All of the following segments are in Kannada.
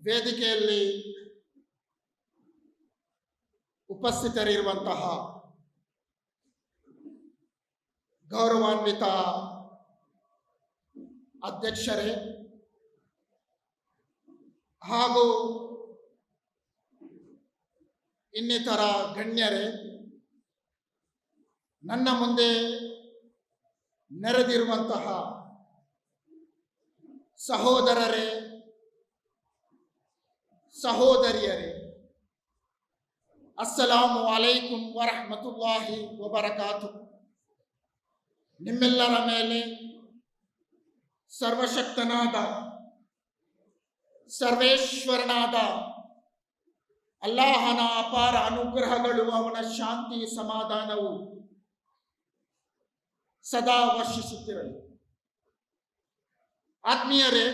ವೇದಿಕೆಯಲ್ಲಿ ಉಪಸ್ಥಿತರಿರುವಂತಹ ಗೌರವಾನ್ವಿತ ಅಧ್ಯಕ್ಷರೇ ಹಾಗೂ ಇನ್ನಿತರ ಗಣ್ಯರೇ, ನನ್ನ ಮುಂದೆ ನೆರೆದಿರುವಂತಹ ಸಹೋದರರೇ, ಸಹೋದರಿಯರೇ, ಅಸ್ಸಲಾಮು ಅಲೈಕುಂ ವರಹಮತುಲ್ಲಾಹಿ ವಬರಕಾತು. ನಿಮ್ಮೆಲ್ಲರ ಮೇಲೆ ಸರ್ವಶಕ್ತನಾದ ಸರ್ವೇಶ್ವರನಾದ ಅಲ್ಲಾಹನ ಅಪಾರ ಅನುಗ್ರಹಗಳು, ಅವನ ಶಾಂತಿ ಸಮಾಧಾನವು ಸದಾ ವರ್ಷಿಸುತ್ತಿರಲಿ. ಆತ್ಮೀಯರೇ,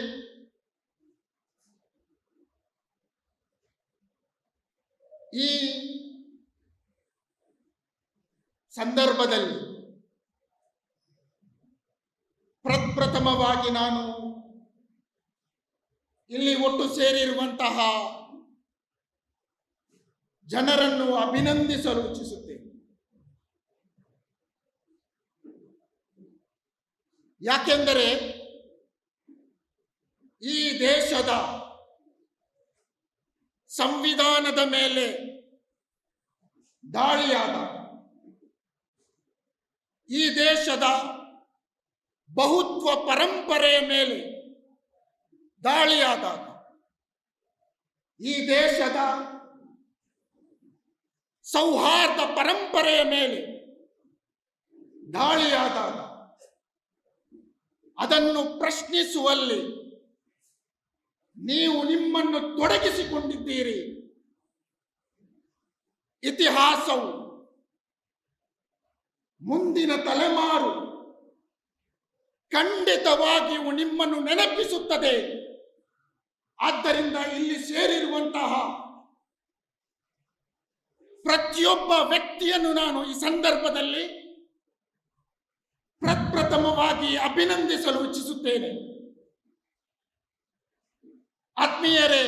ಈ ಸಂದರ್ಭದಲ್ಲಿ ಪ್ರಪ್ರಥಮವಾಗಿ ನಾನು ಇಲ್ಲಿ ಒಟ್ಟು ಸೇರಿರುವಂತಹ ಜನರನ್ನು ಅಭಿನಂದಿಸಲು ಇಚ್ಛಿಸುತ್ತೇನೆ. ಯಾಕೆಂದರೆ ಈ ದೇಶದ ಸಂವಿಧಾನದ ಮೇಲೆ ದಾಳಿಯಾದ, ಈ ದೇಶದ ಬಹುತ್ವ ಪರಂಪರೆಯ ಮೇಲೆ ದಾಳಿಯಾದಾಗ, ಈ ದೇಶದ ಸೌಹಾರ್ದ ಪರಂಪರೆಯ ಮೇಲೆ ದಾಳಿಯಾದಾಗ ಅದನ್ನು ಪ್ರಶ್ನಿಸುವಲ್ಲಿ ನೀವು ನಿಮ್ಮನ್ನು ತೊಡಗಿಸಿಕೊಂಡಿದ್ದೀರಿ. ಇತಿಹಾಸವು, ಮುಂದಿನ ತಲೆಮಾರು ಖಂಡಿತವಾಗಿಯೂ ನಿಮ್ಮನ್ನು ನೆನಪಿಸುತ್ತದೆ. ಆದ್ದರಿಂದ ಇಲ್ಲಿ ಸೇರಿರುವಂತಹ ಪ್ರತಿಯೊಬ್ಬ ವ್ಯಕ್ತಿಯನ್ನು ನಾನು ಈ ಸಂದರ್ಭದಲ್ಲಿ ಪ್ರಪ್ರಥಮವಾಗಿ ಅಭಿನಂದಿಸಲು ಇಚ್ಛಿಸುತ್ತೇನೆ. ಆತ್ಮೀಯರೇ,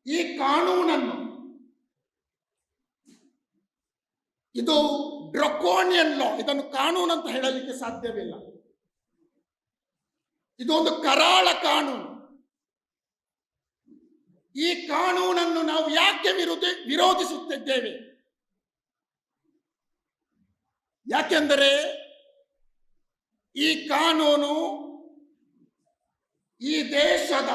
ಈ ಕಾನೂನನ್ನು, ಇದು ಡ್ರಕೋನಿಯನ್ ಲಾ, ಇದನ್ನು ಕಾನೂನು ಅಂತ ಹೇಳಲಿಕ್ಕೆ ಸಾಧ್ಯವಿಲ್ಲ. ಇದೊಂದು ಕರಾಳ ಕಾನೂನು. ಈ ಕಾನೂನನ್ನು ನಾವು ಯಾಕೆ ವಿರೋಧಿಸುತ್ತಿದ್ದೇವೆ? ಯಾಕೆಂದರೆ ಈ ಕಾನೂನು ಈ ದೇಶದ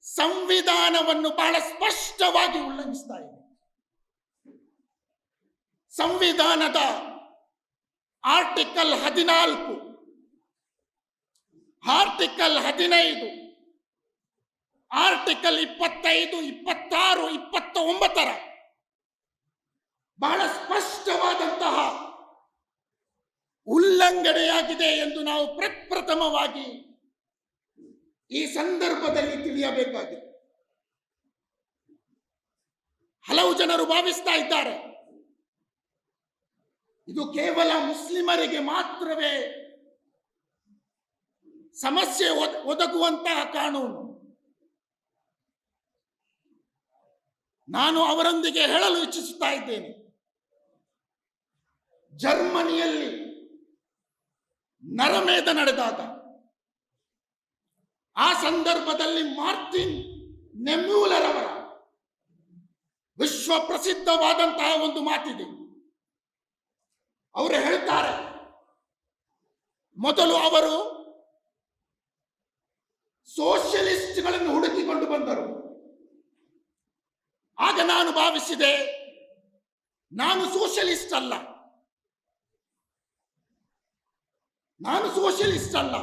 ಸಂವಿಧಾನವನ್ನು ಬಹಳ ಸ್ಪಷ್ಟವಾಗಿ ಉಲ್ಲಂಘಿಸ್ತಾ ಇದೆ. ಸಂವಿಧಾನದ ಆರ್ಟಿಕಲ್ 14, ಆರ್ಟಿಕಲ್ 15, ಆರ್ಟಿಕಲ್ 25, 26, 29 ಬಹಳ ಸ್ಪಷ್ಟವಾದಂತಹ ಉಲ್ಲಂಘನೆಯಾಗಿದೆ ಎಂದು ನಾವು ಪ್ರಪ್ರಥಮವಾಗಿ ಈ ಸಂದರ್ಭದಲ್ಲಿ ತಿಳಿಯಬೇಕಾಗಿದೆ. ಹಲವು ಜನರು ಭಾವಿಸ್ತಾ ಇದ್ದಾರೆ ಇದು ಕೇವಲ ಮುಸ್ಲಿಮರಿಗೆ ಮಾತ್ರವೇ ಸಮಸ್ಯೆ ಒದಗುವಂತಹ ಕಾನೂನು. ನಾನು ಅವರೊಂದಿಗೆ ಹೇಳಲು ಇಚ್ಛಿಸುತ್ತಾ ಇದ್ದೇನೆ, ಜರ್ಮನಿಯಲ್ಲಿ ನರಮೇಧ ನಡೆದಾಗ ಆ ಸಂದರ್ಭದಲ್ಲಿ ಮಾರ್ಟಿನ್ ನೆಮ್ಯೂಲರ್ ಅವರ ವಿಶ್ವ ಪ್ರಸಿದ್ಧವಾದಂತಹ ಒಂದು ಮಾತಿದೆ. ಅವರು ಹೇಳ್ತಾರೆ, ಮೊದಲು ಅವರು ಸೋಷಿಯಲಿಸ್ಟ್ಗಳನ್ನು ಹುಡುಕಿಕೊಂಡು ಬಂದರು. ಆಗ ನಾನು ಭಾವಿಸಿದೆ, ನಾನು ಸೋಷಿಯಲಿಸ್ಟ್ ಅಲ್ಲ, ನಾನು ಸೋಷಿಯಲಿಸ್ಟ್ ಅಲ್ಲ,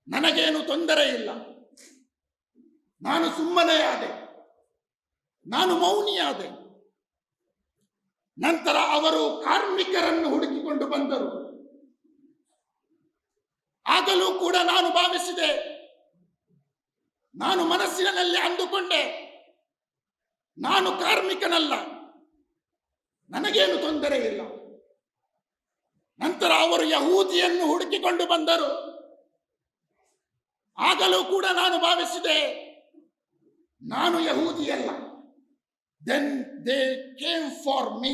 ನನಗೇನು ತೊಂದರೆ ಇಲ್ಲ, ನಾನು ಸುಮ್ಮನೆ ಆದೆ, ನಾನು ಮೌನಿಯಾದೆ. ನಂತರ ಅವರು ಕಾರ್ಮಿಕರನ್ನು ಹುಡುಕಿಕೊಂಡು ಬಂದರು. ಆಗಲೂ ಕೂಡ ನಾನು ಭಾವಿಸಿದೆ, ನಾನು ಮನಸ್ಸಿನಲ್ಲಿ ಅಂದುಕೊಂಡೆ, ನಾನು ಕಾರ್ಮಿಕನಲ್ಲ, ನನಗೇನು ತೊಂದರೆ ಇಲ್ಲ. ನಂತರ ಅವರು ಯಹೂದಿಯನ್ನು ಹುಡುಕಿಕೊಂಡು ಬಂದರು. ಆಗಲೂ ಕೂಡ ನಾನು ಭಾವಿಸಿದೆ, ನಾನು ಯಹೂದಿಯಲ್ಲ. Then they came for me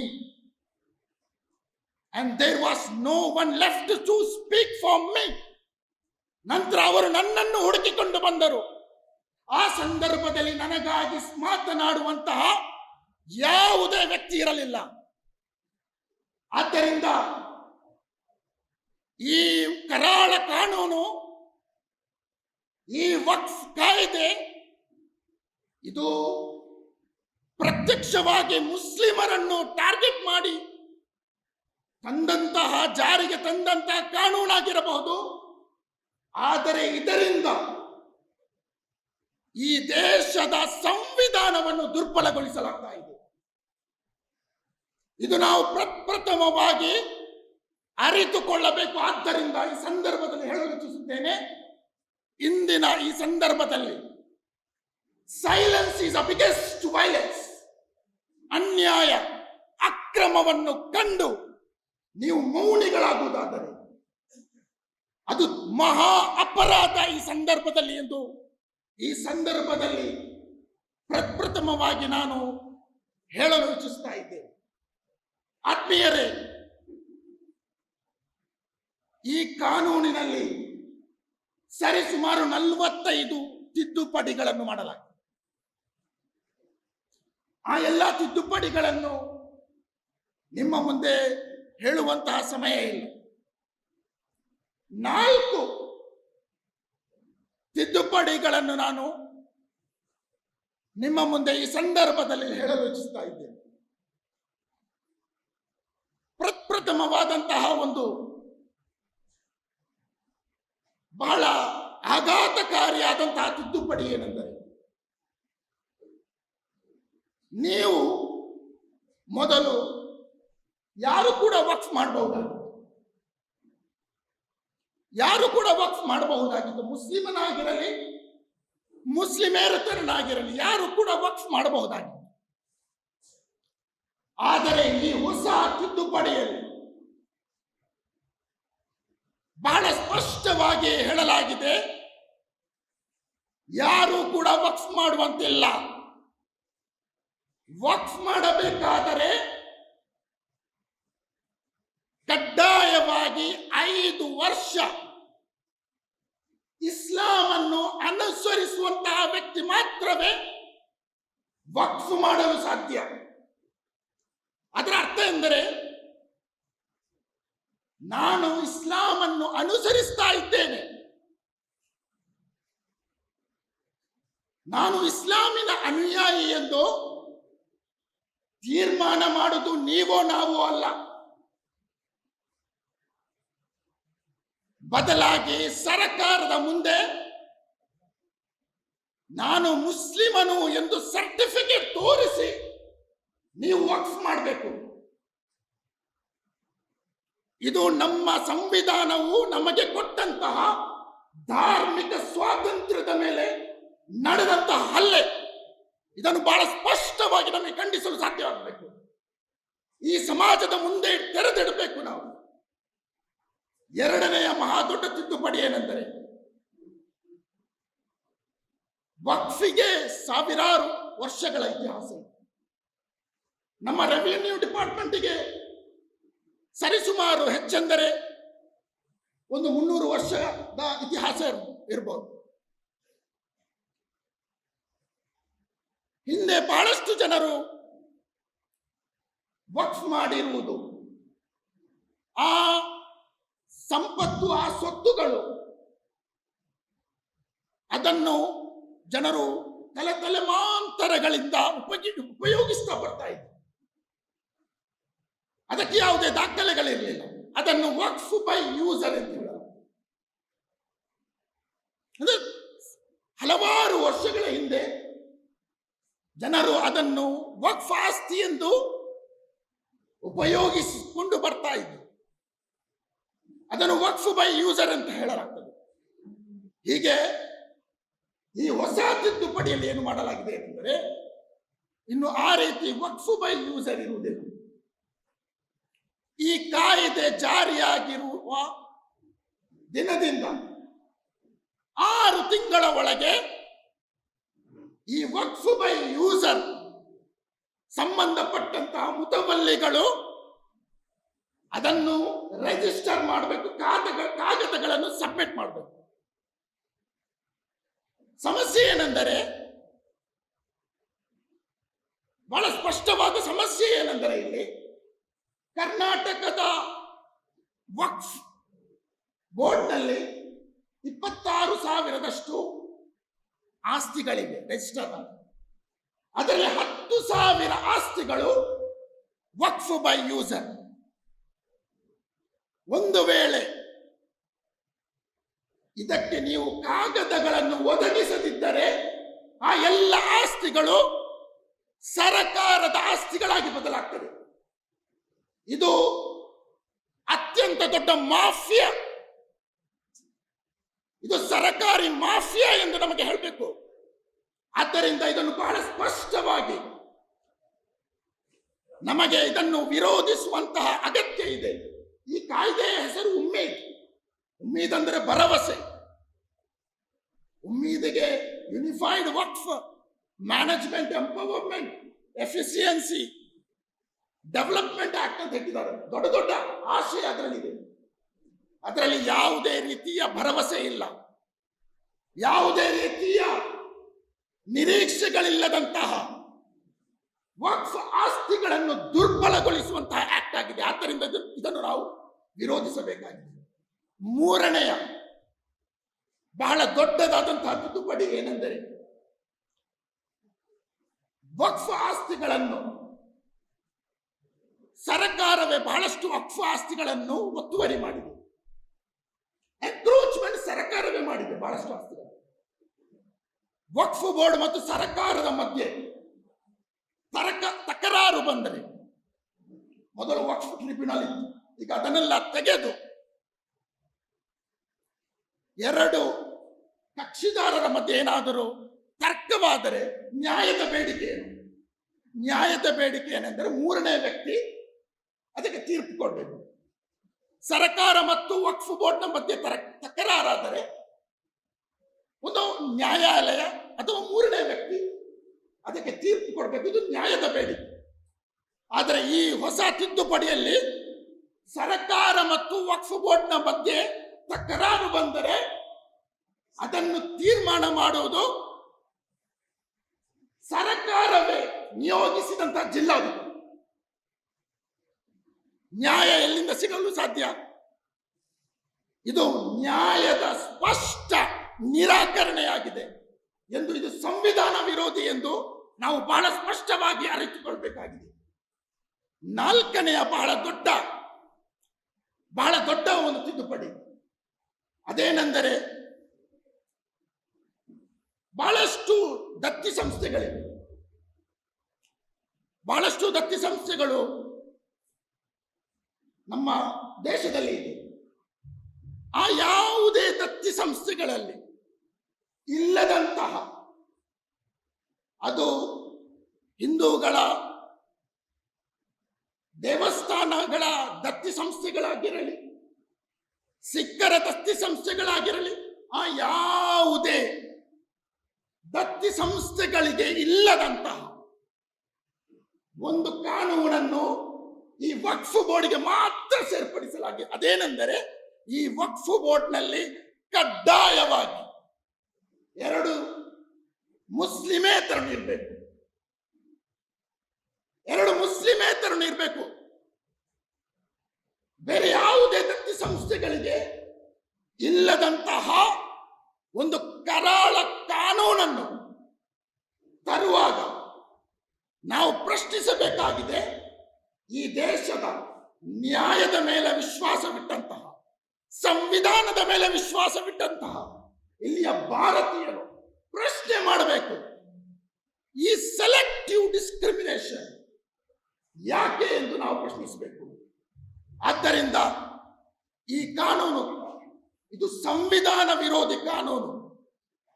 and there was no one left to speak for me. ನಂತರ ಅವರು ನನ್ನನ್ನು ಹುಡುಕಿಕೊಂಡು ಬಂದರು. ಆ ಸಂದರ್ಭದಲ್ಲಿ ನನಗಾಗಿ ಮಾತನಾಡುವಂತಹ ಯಾವುದೇ ವ್ಯಕ್ತಿ ಇರಲಿಲ್ಲ. ಆದ್ದರಿಂದ ಈ ಕರಾಳ ಕಾನೂನು, ಈ ವಕ್ಫ್ ಕಾಯ್ದೆ, ಇದು ಪ್ರತ್ಯಕ್ಷವಾಗಿ ಮುಸ್ಲಿಮರನ್ನು ಟಾರ್ಗೆಟ್ ಮಾಡಿ ತಂದಂತಹ, ಜಾರಿಗೆ ತಂದಂತಹ ಕಾನೂನಾಗಿರಬಹುದು. ಆದರೆ ಇದರಿಂದ ಈ ದೇಶದ ಸಂವಿಧಾನವನ್ನು ದುರ್ಬಲಗೊಳಿಸಲಾಗ್ತಾ ಇದೆ. ಇದು ನಾವು ಪ್ರಪ್ರಥಮವಾಗಿ ಅರಿತುಕೊಳ್ಳಬೇಕು. ಆದ್ದರಿಂದ ಈ ಸಂದರ್ಭದಲ್ಲಿ ಹೇಳಲು ಇಚ್ಛಿಸುತ್ತೇನೆ, ಇಂದಿನ ಈ ಸಂದರ್ಭದಲ್ಲಿ silence is a biggest violence. ಅನ್ಯಾಯ, ಅಕ್ರಮವನ್ನು ಕಂಡು ನೀವು ಮೌನಿಗಳಾಗುವುದಾದರೆ ಅದು ಮಹಾ ಅಪರಾಧ ಈ ಸಂದರ್ಭದಲ್ಲಿ ಎಂದು ಈ ಸಂದರ್ಭದಲ್ಲಿ ಪ್ರಪ್ರಥಮವಾಗಿ ನಾನು ಹೇಳಲು ಇಚ್ಛಿಸ್ತಾ ಇದ್ದೇನೆ. ಆತ್ಮೀಯರೇ, ಈ ಕಾನೂನಿನಲ್ಲಿ ಸರಿಸುಮಾರು 45 ತಿದ್ದುಪಡಿಗಳನ್ನು ಮಾಡಲಾಗಿದೆ. ಆ ಎಲ್ಲ ತಿದ್ದುಪಡಿಗಳನ್ನು ನಿಮ್ಮ ಮುಂದೆ ಹೇಳುವಂತಹ ಸಮಯ ಇಲ್ಲ. 4 ತಿದ್ದುಪಡಿಗಳನ್ನು ನಾನು ನಿಮ್ಮ ಮುಂದೆ ಈ ಸಂದರ್ಭದಲ್ಲಿ ಹೇಳಲು ಇಚ್ಛಿಸ್ತಾ ಇದ್ದೇನೆ. ಪ್ರಪ್ರಥಮವಾದಂತಹ ಒಂದು ಬಹಳ ಆಘಾತಕಾರಿಯಾದಂತಹ ತಿದ್ದುಪಡಿ ಏನೆಂದರೆ, ನೀವು ಮೊದಲು ಯಾರು ಕೂಡ ವಕ್ಫ್ ಮಾಡಬಹುದಾಗಿತ್ತು. ಯಾರು ಕೂಡ ವಕ್ಫ್ ಮಾಡಬಹುದಾಗಿತ್ತು. ಮುಸ್ಲಿಮನಾಗಿರಲಿ, ಮುಸ್ಲಿಮೇತರನಾಗಿರಲಿ, ಯಾರು ಕೂಡ ವಕ್ಫ್ ಮಾಡಬಹುದಾಗಿತ್ತು. ಆದರೆ ಈ ಹೊಸ ತಿದ್ದುಪಡಿಯಲ್ಲಿ ಬಹಳ ಸ್ಪಷ್ಟವಾಗಿ ಹೇಳಲಾಗಿದೆ, ಯಾರು ಕೂಡ ವಕ್ಫ್ ಮಾಡುವಂತಿಲ್ಲ. ವಕ್ಫ್ ಮಾಡಬೇಕಾದರೆ ಕಡ್ಡಾಯವಾಗಿ 5 ವರ್ಷ ಇಸ್ಲಾಮನ್ನು ಅನುಸರಿಸುವಂತಹ ವ್ಯಕ್ತಿ ಮಾತ್ರವೇ ವಕ್ಫ್ ಮಾಡಲು ಸಾಧ್ಯ. ಅದರ ಅರ್ಥ ಎಂದರೆ, ನಾನು ಇಸ್ಲಾಮನ್ನು ಅನುಸರಿಸ್ತಾ ಇದ್ದೇನೆ, ನಾನು ಇಸ್ಲಾಮಿನ ಅನುಯಾಯಿ ಎಂದು ತೀರ್ಮಾನ ಮಾಡುವುದು ನೀವೋ ನಾವೋ ಅಲ್ಲ. ಬದಲಾಗಿ ಸರ್ಕಾರದ ಮುಂದೆ ನಾನು ಮುಸ್ಲಿಮನು ಎಂದು ಸರ್ಟಿಫಿಕೇಟ್ ತೋರಿಸಿ ನೀವು ವಕ್ಫ್ ಮಾಡಬೇಕು. ಇದು ನಮ್ಮ ಸಂವಿಧಾನವು ನಮಗೆ ಕೊಟ್ಟಂತಹ ಧಾರ್ಮಿಕ ಸ್ವಾತಂತ್ರ್ಯದ ಮೇಲೆ ನಡೆದಂತಹ ಹಲ್ಲೆ. ಇದನ್ನು ಬಹಳ ಸ್ಪಷ್ಟವಾಗಿ ನಮಗೆ ಖಂಡಿಸಲು ಸಾಧ್ಯವಾಗಬೇಕು. ಈ ಸಮಾಜದ ಮುಂದೆ ತೆರೆದಿಡಬೇಕು ನಾವು. 2ನೆಯ ಮಹಾದೊಡ್ಡ ತಿದ್ದುಪಡಿ ಏನೆಂದರೆ, ವಕ್ಫಿಗೆ ಸಾವಿರಾರು ವರ್ಷಗಳ ಇತಿಹಾಸ ಇದೆ. ನಮ್ಮ ರೆವಿನ್ಯೂ ಡಿಪಾರ್ಟ್ಮೆಂಟ್ಗೆ ಸರಿಸುಮಾರು ಹೆಚ್ಚೆಂದರೆ ಒಂದು 300 ವರ್ಷದ ಇತಿಹಾಸ ಇರಬಹುದು. ಹಿಂದೆ ಬಹಳಷ್ಟು ಜನರು ವಕ್ಫ್ ಮಾಡಿರುವುದು, ಆ ಸಂಪತ್ತು, ಆ ಸ್ವತ್ತುಗಳು, ಅದನ್ನು ಜನರು ತಲೆಮಾಂತರಗಳಿಂದ ಉಪಯೋಗಿಸ್ತಾ ಬರ್ತಾ ಇದ್ರು. ಅದಕ್ಕೆ ಯಾವುದೇ ದಾಖಲೆಗಳಿರಲಿಲ್ಲ. ಅದನ್ನು ವಕ್ಫ್ ಬೈ ಯೂಸರ್ ಅಂತ ಹೇಳೋದು. ಅಂದ್ರೆ ಹಲವಾರು ವರ್ಷಗಳ ಹಿಂದೆ ಜನರು ಅದನ್ನು ವಕ್ಫ್ ಆಸ್ತಿ ಎಂದು ಉಪಯೋಗಿಸಿಕೊಂಡು ಬರ್ತಾ ಇದ್ರು. ಅದನ್ನು ವಕ್ಫ್ ಬೈ ಯೂಸರ್ ಅಂತ ಹೇಳಲಾಗ್ತದೆ. ಹೀಗೆ ಈ ಹೊಸ ತಿದ್ದುಪಡಿಯಲ್ಲಿ ಏನು ಮಾಡಲಾಗಿದೆ ಎಂದರೆ, ಇನ್ನು ಆ ರೀತಿ ವಕ್ಫ್ ಬೈ ಯೂಸರ್ ಇರುವುದಿಲ್ಲ. ಈ ಕಾಯ್ದೆ ಜಾರಿಯಾಗಿರುವ ದಿನದಿಂದ 6 ತಿಂಗಳ ಒಳಗೆ ಈ ವಕ್ಫ್ ಬೈ ಯೂಸರ್ ಸಂಬಂಧಪಟ್ಟಂತಹ ಮುತವಲ್ಲಿಗಳು ಅದನ್ನು ರಿಜಿಸ್ಟರ್ ಮಾಡಬೇಕು, ಕಾಗದಗಳನ್ನು ಸಬ್ಮಿಟ್ ಮಾಡಬೇಕು. ಸಮಸ್ಯೆ ಏನೆಂದರೆ, ಬಹಳ ಸ್ಪಷ್ಟವಾದ ಸಮಸ್ಯೆ ಏನೆಂದರೆ, ಇಲ್ಲಿ ಕರ್ನಾಟಕದ ವಕ್ಫ್ ಬೋರ್ಡ್ನಲ್ಲಿ 26,000ದಷ್ಟು ಆಸ್ತಿಗಳಿವೆ ರಿಜಿಸ್ಟರ್. ಅದರಲ್ಲಿ 10,000 ಆಸ್ತಿಗಳು ವಕ್ಫ್ ಬೈ ಯೂಸರ್. ಒಂದು ವೇಳೆ ಇದಕ್ಕೆ ನೀವು ಕಾಗದಗಳನ್ನು ಒದಗಿಸದಿದ್ದರೆ ಆ ಎಲ್ಲ ಆಸ್ತಿಗಳು ಸರಕಾರದ ಆಸ್ತಿಗಳಾಗಿ ಬದಲಾಗ್ತದೆ. ಇದು ಅತ್ಯಂತ ದೊಡ್ಡ ಮಾಫಿಯಾ, ಇದು ಸರಕಾರಿ ಮಾಫಿಯಾ ಎಂದು ನಮಗೆ ಹೇಳಬೇಕು. ಆದ್ದರಿಂದ ಇದನ್ನು ಬಹಳ ಸ್ಪಷ್ಟವಾಗಿ ನಮಗೆ ಇದನ್ನು ವಿರೋಧಿಸುವಂತಹ ಅಗತ್ಯ ಇದೆ. ಈ ಕಾಯ್ದೆಯ ಹೆಸರು ಉಮ್ಮೀದ್. ಉಮ್ಮೀದ್ ಅಂದರೆ ಭರವಸೆ. ಉಮ್ಮೀದಿಗೆ unified Waqf management empowerment efficiency development act ಅಂತ ಹೇಳಿದ್ದಾರೆ. ದೊಡ್ಡ ದೊಡ್ಡ ಆಶಯ ಅದರಲ್ಲಿದೆ. ಅದರಲ್ಲಿ ಯಾವುದೇ ರೀತಿಯ ಭರವಸೆ ಇಲ್ಲ, ಯಾವುದೇ ರೀತಿಯ ನಿರೀಕ್ಷೆಗಳಿಲ್ಲದಂತಹ ವಕ್ಫ್ ಆಸ್ತಿಗಳನ್ನು ದುರ್ಬಲಗೊಳಿಸುವಂತಹ ಆಕ್ಟ್ ಆಗಿದೆ. ಆದ್ದರಿಂದ ಇದನ್ನು ನಾವು ವಿರೋಧಿಸಬೇಕಾಗಿದೆ. ಮೂರನೆಯ ಬಹಳ ದೊಡ್ಡದಾದಂತಹ ತಿದ್ದುಪಡಿ ಏನೆಂದರೆ, ವಕ್ಫ್ ಆಸ್ತಿಗಳನ್ನು ಸರ್ಕಾರವೇ ಬಹಳಷ್ಟು ವಕ್ಫ್ ಆಸ್ತಿಗಳನ್ನು ಒತ್ತುವರಿ ಮಾಡಿದೆ. ಎನ್ಕ್ರೋಚ್ಮೆಂಟ್ ಸರ್ಕಾರವೇ ಮಾಡಿದೆ ಬಹಳಷ್ಟು ಆಸ್ತಿಗಳು. ವಕ್ಫ್ ಬೋರ್ಡ್ ಮತ್ತು ಸರ್ಕಾರದ ಮಧ್ಯೆ ತಕರಾರು ಬಂದರೆ, ಮೊದಲು ವಕ್ಫ್ ಟ್ರಿಬ್ಯುನಲ್ ಇತ್ತು, ಈಗ ಅದನ್ನೆಲ್ಲ ತೆಗೆದು 2 ಕಕ್ಷಿದಾರರ ಮಧ್ಯೆ ಏನಾದರೂ ತರ್ಕವಾದರೆ ನ್ಯಾಯದ ಬೇಡಿಕೆ ಏನು? ನ್ಯಾಯದ ಬೇಡಿಕೆ ಏನೆಂದರೆ, 3ನೇ ವ್ಯಕ್ತಿ ಅದಕ್ಕೆ ತೀರ್ಪು ಕೊಡಬೇಕು. ಸರ್ಕಾರ ಮತ್ತು ವಕ್ಫ್ ಬೋರ್ಡ್ನ ಮಧ್ಯೆ ತಕರಾರಾದರೆ ಒಂದು ನ್ಯಾಯಾಲಯ ಅಥವಾ 3ನೇ ವ್ಯಕ್ತಿ ಅದಕ್ಕೆ ತೀರ್ಪು ಕೊಡಬೇಕು. ಇದು ನ್ಯಾಯದ ಬೇಡಿಕೆ. ಆದರೆ ಈ ಹೊಸ ತಿದ್ದುಪಡಿಯಲ್ಲಿ ಸರ್ಕಾರ ಮತ್ತು ವಕ್ಫ್ ಬೋರ್ಡ್ನ ಮಧ್ಯೆ ತಕರಾರು ಬಂದರೆ ಅದನ್ನು ತೀರ್ಮಾನ ಮಾಡುವುದು ಸರ್ಕಾರವೇ ನಿಯೋಗಿಸಿದಂತಹ ಜಿಲ್ಲಾಧಿಕಾರಿ. ನ್ಯಾಯ ಎಲ್ಲಿಂದ ಸಿಗಲು ಸಾಧ್ಯ? ಇದು ನ್ಯಾಯದ ಸ್ಪಷ್ಟ ನಿರಾಕರಣೆಯಾಗಿದೆ ಎಂದು, ಇದು ಸಂವಿಧಾನ ವಿರೋಧಿ ಎಂದು ನಾವು ಬಹಳ ಸ್ಪಷ್ಟವಾಗಿ ಅರಿತುಕೊಳ್ಬೇಕಾಗಿದೆ. 4ನೆಯ ಬಹಳ ದೊಡ್ಡ ಒಂದು ತಿದ್ದುಪಡಿ ಅದೇನೆಂದರೆ, ಬಹಳಷ್ಟು ದತ್ತಿ ಸಂಸ್ಥೆಗಳಿವೆ. ಬಹಳಷ್ಟು ದತ್ತಿ ಸಂಸ್ಥೆಗಳು ನಮ್ಮ ದೇಶದಲ್ಲಿ ಇದೆ. ಆ ಯಾವುದೇ ದತ್ತಿ ಸಂಸ್ಥೆಗಳಲ್ಲಿ ಇಲ್ಲದಂತಹ, ಅದು ಹಿಂದೂಗಳ ದೇವಸ್ಥಾನಗಳ ದತ್ತಿ ಸಂಸ್ಥೆಗಳಾಗಿರಲಿ, ಸಿಖ್ಖರ ದತ್ತಿ ಸಂಸ್ಥೆಗಳಾಗಿರಲಿ, ಆ ಯಾವುದೇ ದತ್ತಿ ಸಂಸ್ಥೆಗಳಿಗೆ ಇಲ್ಲದಂತಹ ಒಂದು ಕಾನೂನನ್ನು ಈ ವಕ್ಫ್ ಬೋರ್ಡ್ಗೆ ಮಾತ್ರ ಸೇರ್ಪಡಿಸಲಾಗಿದೆ. ಅದೇನೆಂದರೆ, ಈ ವಕ್ಫ್ ಬೋರ್ಡ್ನಲ್ಲಿ ಕಡ್ಡಾಯವಾಗಿ 2 ಮುಸ್ಲಿಮೇತರನ್ನು ಇರಬೇಕು. 2 ಮುಸ್ಲಿಮೇತರನ್ನು ಇರಬೇಕು. ಬೇರೆ ಯಾವುದೇ ದತ್ತಿ ಸಂಸ್ಥೆಗಳಿಗೆ ಇಲ್ಲದಂತಹ ಒಂದು ಕರಾಳ ಕಾನೂನನ್ನು ತರುವಾಗ ನಾವು ಪ್ರಶ್ನಿಸಬೇಕಾಗಿದೆ. ಈ ದೇಶದ ನ್ಯಾಯದ ಮೇಲೆ ವಿಶ್ವಾಸವಿಟ್ಟಂತಹ, ಸಂವಿಧಾನದ ಮೇಲೆ ವಿಶ್ವಾಸವಿಟ್ಟಂತಹ ಇಲ್ಲಿಯ ಭಾರತೀಯರು ಪ್ರಶ್ನೆ ಮಾಡಬೇಕು, ಈ ಸೆಲೆಕ್ಟಿವ್ ಡಿಸ್ಕ್ರಿಮಿನೇಷನ್ ಯಾಕೆ ಎಂದು ನಾವು ಪ್ರಶ್ನಿಸಬೇಕು. ಆದ್ದರಿಂದ ಈ ಕಾನೂನು ಇದು ಸಂವಿಧಾನ ವಿರೋಧಿ ಕಾನೂನು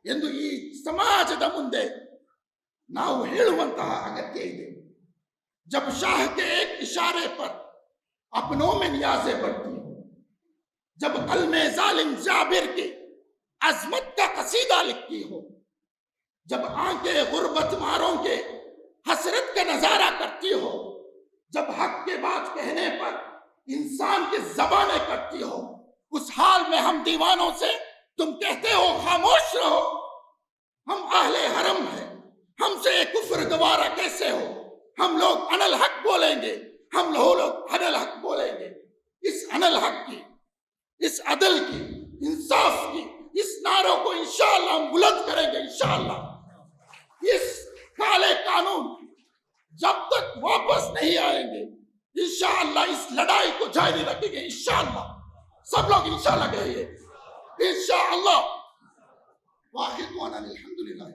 ಎಂದು ಈ ಸಮಾಜದ ಮುಂದೆ ನಾವು ಹೇಳುವಂತಹ ಅಗತ್ಯ ಇದೆ. जब शाह के एक इशारे पर अपनों में नियाज़ें बढ़ती हो, जब कलमे जालिम जाबिर की अजमत का कसीदा लिखती हो, जब आंखें गुर्बत मारों के हसरत का नजारा करती हो, जब हक के बात कहने पर इंसान की जबानें करती हो, उस हाल में हम दीवानों से तुम कहते हो खामोश रहो, हम अहले हरम हैं, हमसे कुफ्र गवारा कैसे हो, हम लोग अनल हक बोलेंगे, हम लोग अनल हक बोलेंगे। इस अनल हक की, इस अदल की, इंसाफ की, इस नारों को इंशाअल्लाह हम बुलंद करेंगे। इंशाअल्लाह इस काले कानून जब तक वापस नहीं आएंगे, इंशाअल्लाह इस लड़ाई को जारी रखेंगे। इंशाअल्लाह सब लोग इंशाअल्लाह कहिए इंशाअल्लाह। वाहिद वाना अल्हम्दुलिल्लाह।